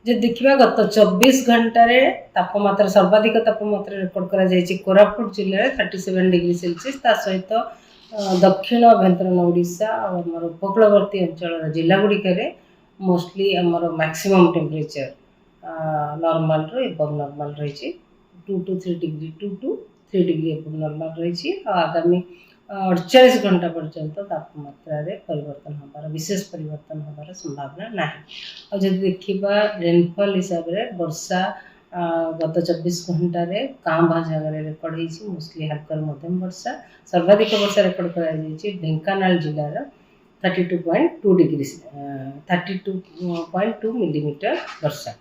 जे देखा गत 24 घंटे तापमात्रा सर्वाधिक तापमात्रा रेकर्ड कर कोरापुट जिले में 37 डिग्री सेल्सियस ता सहित दक्षिण अभ्यंतरण ओडिशा और आम उपकूलवर्ती अंचल जिलागुड़िक मोस्टली आमर मैक्सिमम टेम्परेचर नॉर्मल रो एबव नॉर्मल रही 2 to 3 डिग्री एबव नॉर्मल रही। आगामी 48 घंटा पर्यंत तापमात्रा परिवर्तन होबार विशेष परिवर्तन होबार संभावना ना। और जब देखा रेनफॉल हिसाब से वर्षा गत 24 घंटा काँ भा जगह रेकर्ड होती मोस्टली हल्का मध्यम वर्षा सर्वाधिक वर्षा रेकर्ड कर ढेंकानाल जिलार 32.2 मिलीमीटर वर्षा।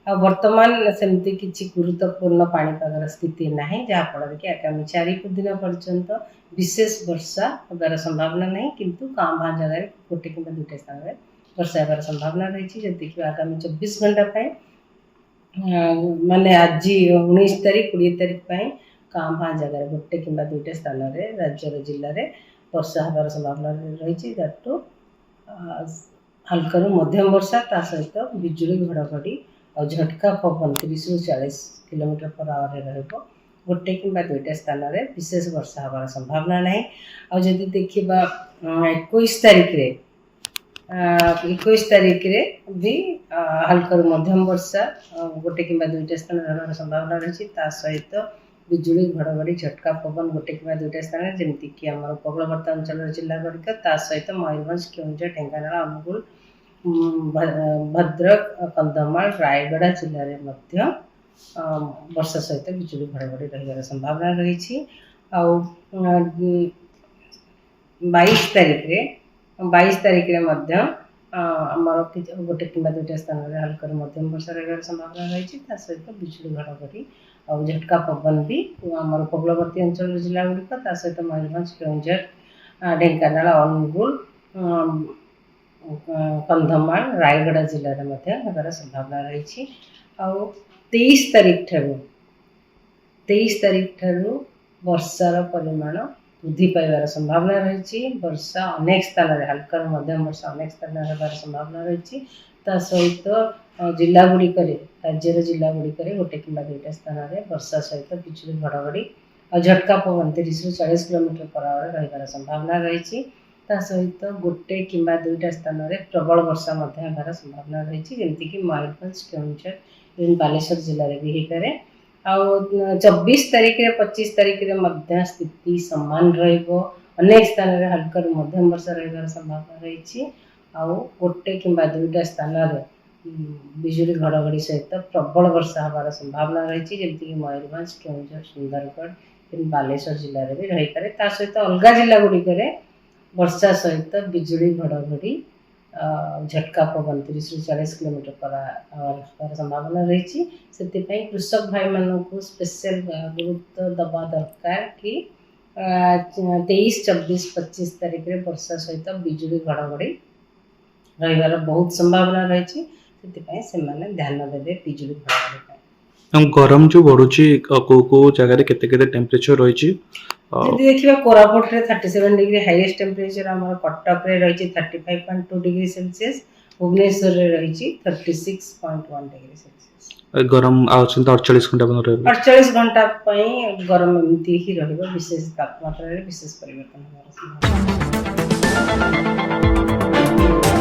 आ वर्तमान सेमती किसी गुरुत्वपूर्ण पाणीपागर स्थिति ना जहाँफल कि आगामी 4 दिन पर्यंत विशेष वर्षा होबार संभावना नहीं किंतु काँ भा जगह गोटे कि दुईटा स्थान में वर्षा होबार संभावना रही। जब देखिए आगामी 24 घंटा माने आज 19 तारीख 20 तारीख काँ भा जगह गोटे कि दुईटा स्थान में राज्य जिले में वर्षा होबार संभावना रही। दैट हल्का मध्यम वर्षा ता सहित बिजुली घड़घड़ी और झटका पवन 30 ରୁ 40 किलोमीटर पर आवर रहिबो। गोटे कि दुईटा स्थान में विशेष वर्षा होबार संभावना नहीं। और जब देखा 21 तारीख रे भी हल्का मध्यम वर्षा गोटे कि दुईटा स्थान होबार संभावना रही। सहित बिजुली घड़घड़ी झटका पवन गोटे कि दुईटा स्थान जमीक आम उपकूलवर्ती अंचल जिला गुड़िक सहित मयूरभंज केउंझर ढेंकानाल अनुगुल भद्रक कंधमाल रायगड़ा जिले में वर्षा सहित बिजुली घड़घड़ी रही संभावना रही। 22 तारीख रे आमर गोटे कि दुईटा स्थान में हल्का मध्यम वर्षा रही संभावना रही। सहित बिजुली घड़घड़ी और झटका पवन भी आम उपकूलवर्ती अंचल जिला गुड़िक सहित मयूरभंज केउंझर ढेंकानाल अनुगुल कंधमाल रायगड़ा जिले में होबार संभावना रही। 23 तारीख ठारू वर्षार परिमाण वृद्धि पाइबार संभावना रही। वर्षा अनेक स्थान में हल्का मध्यम वर्षा अनेक स्थान में होबार संभावना रही। सहित जिला गुड़िक राज्यर जिला गुड़िक गोटे कि दुईटा स्थान में वर्षा सहित बिजुली घड़घड़ी और झटका पवन 30 ରୁ 40 किलोमीटर पर आवर रही संभावना रही। सहित गोटे कि दुईटा स्थान में प्रबल वर्षा होबार संभावना रही जमीक मयूरभंज केउंझर बालेश्वर जिले में भी होपे। 24 तारीख 25 तारीख स्थिति समान रहिबो। अनेक स्थान में हल्का मध्यम वर्षा रही संभावना रही। गोटे कि दुईटा स्थान में बिजुली घड़घड़ी सहित प्रबल वर्षा होबार संभावना रही जमीक मयूरभंज केउंझर सुंदरगढ़ बालेश्वर जिले में भी रही पारे। सहित अलग जिला गुड़िक वर्षा सहित बिजुली घड़घड़ी झटका पवन 30 ରୁ 40 किलोमीटर पर आवर संभावना रही। से कृषक भाई मानक स्पेशल गुरुत्व दबा दरकार कि 23, 24, 25 तारीख रे वर्षा सहित बिजुली घड़घड़ी रही बहुत संभावना रही। से ध्यान देवे बिजुली घड़घड़ी। गरम जो बढ़ुची को जगह केते टेम्परेचर रही। यदि देखा कोरापुट रे 37 डिग्री हाईएस्ट टेम्परेचर आम कटक रे रही 35.2 डिग्री सेल्सियस भुवनेश्वर रे रही 36.1 डिग्री सेल्सियस। गरम 48 घंटा 48 घंटा गरम एमती ही रहिबो। विशेष तापमात्रा रे विशेष परिवर्तन होबार संभावना।